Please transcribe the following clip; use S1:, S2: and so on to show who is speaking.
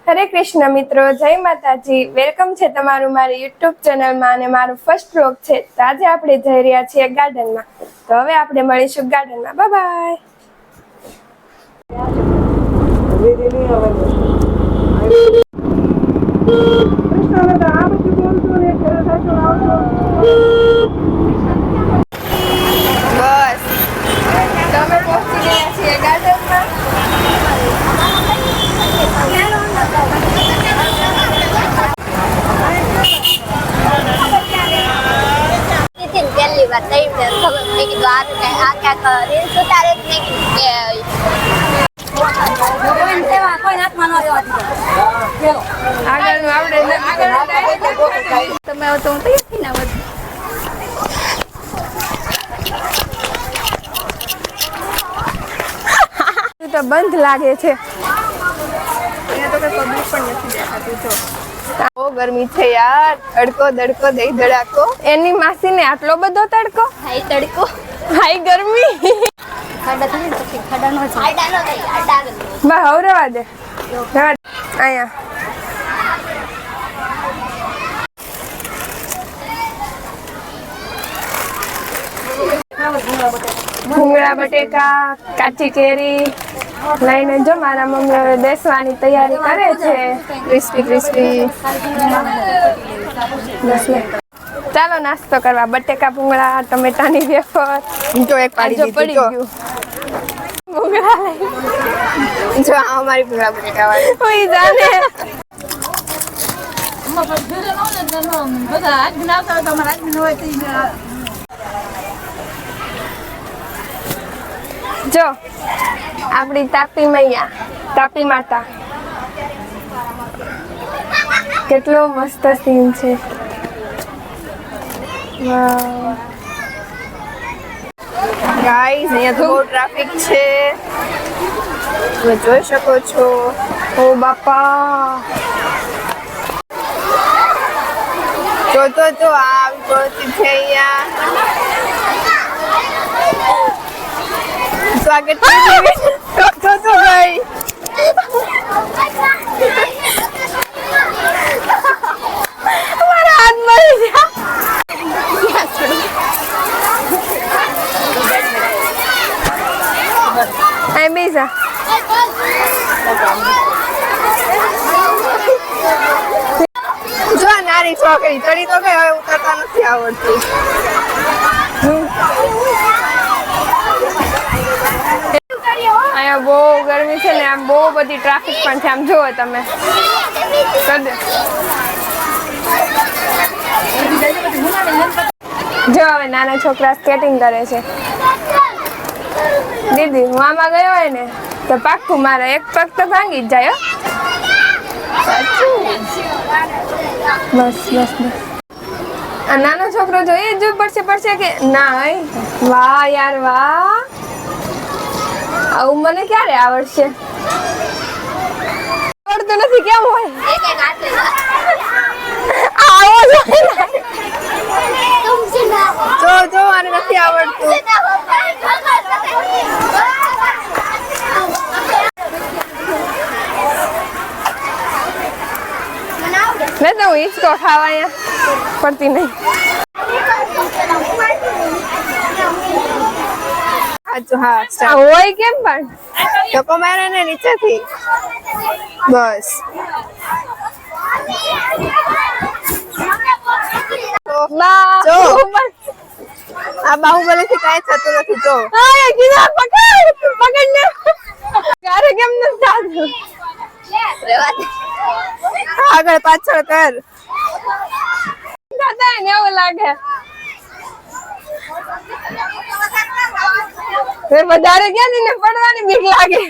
S1: હરે કૃષ્ણ મિત્રો, જય માતાજી. વેલકમ છે તમારું મારી યુટ્યુબ ચેનલમાં અને મારું ફર્સ્ટ વ્લોગ છે. તો આજે આપણે જઈ રહ્યા છીએ ગાર્ડનમાં. તો હવે આપણે મળીશું ગાર્ડનમાં. Bye bye. બસ તમે પહોંચી ગયા છીએ ગાર્ડનમાં.
S2: પહેલી વાર તઈ ખબર મેં કીધું આ ક્યાંક રીલ્સ ઉતારે જ નહીં કે
S1: આગળનું આપણે
S2: તમે તો હું તૈયાર થઈને આવું.
S1: તો બંધ લાગે છે. અહીંયા તો કઈ પબ્લિક પણ નથી દેખાતું. જો બહુ ગરમી છે યાર. તડકો દડકો દઈ ધડાકો. એની માસીને આટલો બધો તડકો.
S2: હાઈ તડકો
S1: હાઈ ગરમી.
S2: ખાડા થઈ ને પછી ખાડાનો થઈ આડા
S1: બસ હવે રવા દે. અહીંયા ભૂંગળા બટેકા, કાચી કેરી લઈને જો મારા મમ્મી હવે બેસવાની તૈયારી કરે છે. Crispy crispy. ચાલો નાસ્તો કરવા. બટેકા ભૂંગળા, ટમેટાની વેફર.
S3: જો એક પાડી
S1: પડી ગયું. ભૂંગળા લઈ
S3: જો આ અમારી ભૂંગળા બટેકા વાળી
S1: કોઈ જાને. જો આપણી તાપી મૈયા, તાપી માતા. કેટલો મસ્ત સીન છે. વાવ
S3: ગાઈસ, અહીંયા તો બહુ ટ્રાફિક છે, તમે જોઈ શકો છો.
S1: ઓ બાપા,
S3: જો આવી પડતી છે અહીંયા. સ્વાગત છે ભાઈ.
S1: મારા હાથ મળી ગયા. અહીં બેસા.
S3: જો આ નાની છોકરી ચડી તો ગઈ, હવે ઉતરતા નથી આવડતું.
S1: અહીંયા બહુ ગરમી છે ને, આમ બહુ બધી ટ્રાફિક પણ છે. આમ જુઓ તમે. જો હવે નાના છોકરા સ્કેટિંગ કરે છે. દીદી હું આમાં ગયો હોય ને તો પાક્કું મારા એક પગ તો ભાંગી જ જાય. બસ બસ બસ. આ નાનો છોકરો જો એ જ પડશે કે ના. વાહ યાર વાહ, આવું મને ક્યારે આવડશે? આવડતું નથી. કેમ હોય? આવો
S3: જો આને નથી આવડતું.
S1: મેં તો હિંચકો ખાવા અહીંયા પડતી નહીં.
S3: હા
S1: હોય કેમ પણ
S3: ધક્કો મારે ને નીચેથી. બસ જો આ બાહુબલી થી કઈ થતું નથી. જો
S1: પકડને. ક્યારે કેમ નથી થતું?
S3: આગળ પાછળ કર.
S1: થતા ને એવું લાગે. વધારે ક્યાં ને પડવાની બીક લાગે.